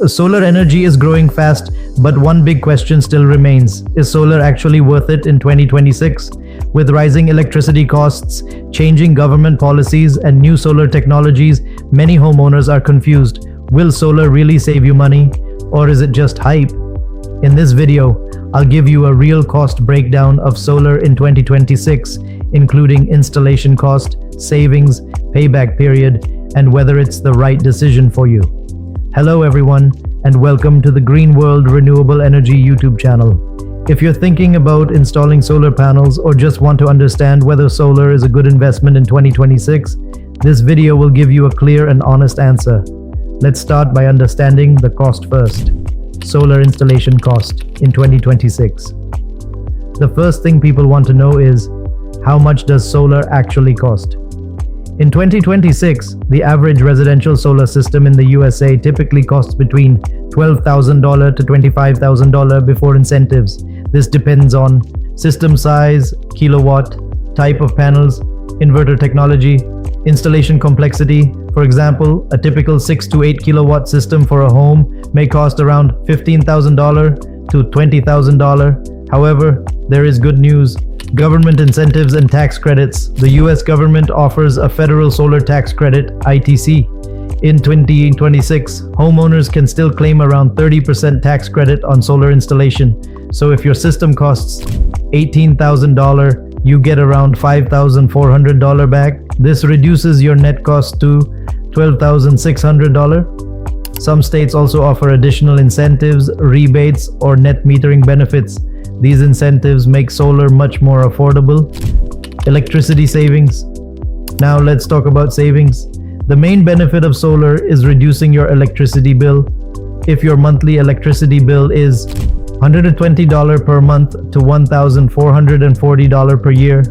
Solar energy is growing fast, but one big question still remains. Is solar actually worth it in 2026? With rising electricity costs, changing government policies, and new solar technologies, many homeowners are confused. Will solar really save you money, or is it just hype? In this video, I'll give you a real cost breakdown of solar in 2026, including installation cost, savings, payback period, and whether it's the right decision for you. Hello everyone, and welcome to the Greenworld Renewable Energy YouTube channel. If you're thinking about installing solar panels or just want to understand whether solar is a good investment in 2026, this video will give you a clear and honest answer. Let's start by understanding the cost first. Solar installation cost in 2026. The first thing people want to know is, how much does solar actually cost? In 2026, the average residential solar system in the USA typically costs between $12,000 to $25,000 before incentives. This depends on system size, kilowatt, type of panels, inverter technology, installation complexity. For example, a typical 6 to 8 kilowatt system for a home may cost around $15,000 to $20,000. However, there is good news. Government incentives and tax credits. The US government offers a federal solar tax credit, ITC. In 2026, homeowners can still claim around 30% tax credit on solar installation. So if your system costs $18,000, you get around $5,400 back. This reduces your net cost to $12,600. Some states also offer additional incentives, rebates, or net metering benefits. These incentives make solar much more affordable. Electricity savings. Now let's talk about savings. The main benefit of solar is reducing your electricity bill. If your monthly electricity bill is $120 per month to $1,440 per year,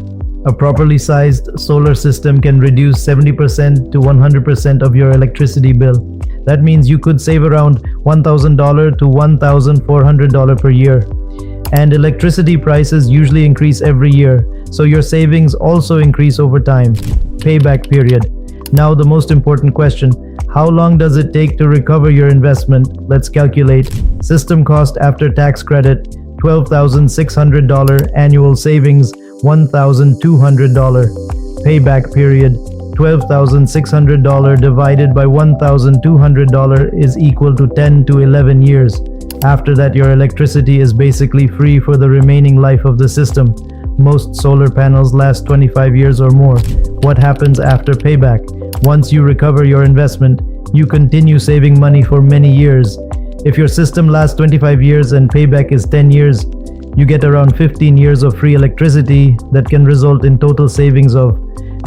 a properly sized solar system can reduce 70% to 100% of your electricity bill. That means you could save around $1,000 to $1,400 per year. And electricity prices usually increase every year, so your savings also increase over time. Payback period. Now the most important question, how long does it take to recover your investment? Let's calculate. System cost after tax credit, $12,600, annual savings, $1,200. Payback period, $12,600 divided by $1,200 is equal to 10 to 11 years. After that, your electricity is basically free for the remaining life of the system. Most solar panels last 25 years or more. What happens after payback? Once you recover your investment, you continue saving money for many years. If your system lasts 25 years and payback is 10 years, you get around 15 years of free electricity that can result in total savings of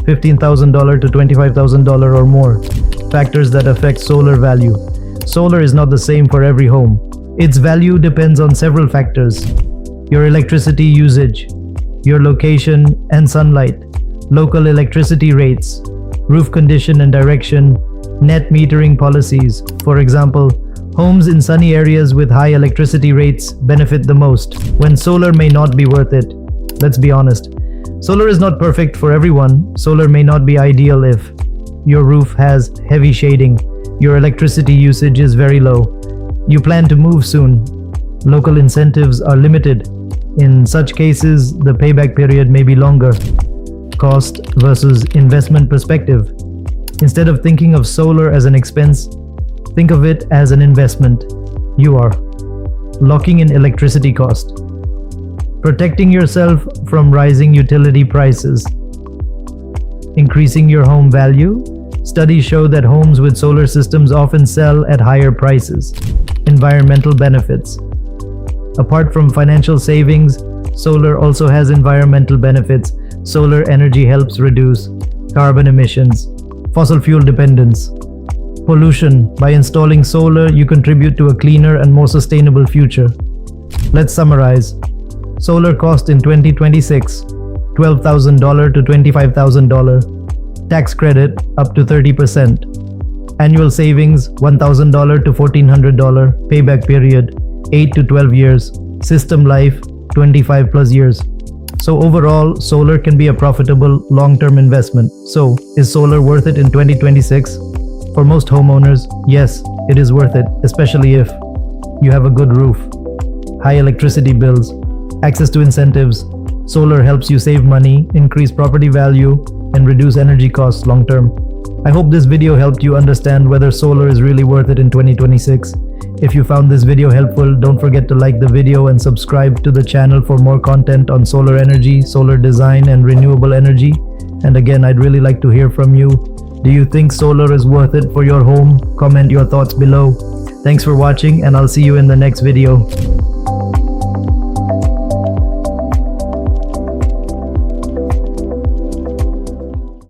$15,000 to $25,000 or more. Factors that affect solar value. Solar is not the same for every home. Its value depends on several factors: your electricity usage, your location and sunlight, local electricity rates, roof condition and direction, net metering policies. For example, homes in sunny areas with high electricity rates benefit the most, when solar may not be worth it. Let's be honest. Solar is not perfect for everyone. Solar may not be ideal if your roof has heavy shading, your electricity usage is very low, you plan to move soon, local incentives are limited. In such cases, the payback period may be longer. Cost versus investment perspective. Instead of thinking of solar as an expense, think of it as an investment. You are locking in electricity cost, protecting yourself from rising utility prices, increasing your home value. Studies show that homes with solar systems often sell at higher prices. Environmental benefits. Apart from financial savings, solar also has environmental benefits. Solar energy helps reduce carbon emissions, fossil fuel dependence, pollution. By installing solar, you contribute to a cleaner and more sustainable future. Let's summarize. Solar cost in 2026, $12,000 to $25,000. Tax credit up to 30%. Annual savings $1,000 to $1,400. Payback period 8 to 12 years. System life 25 plus years. So overall, solar can be a profitable long-term investment. So, is solar worth it in 2026? For most homeowners, yes, it is worth it, especially if you have a good roof, high electricity bills, access to incentives. Solar helps you save money, increase property value, and reduce energy costs long term. I hope this video helped you understand whether solar is really worth it in 2026. If you found this video helpful, don't forget to like the video and subscribe to the channel for more content on solar energy, solar design, and renewable energy. And again, I'd really like to hear from you. Do you think solar is worth it for your home? Comment your thoughts below. Thanks for watching, and I'll see you in the next video.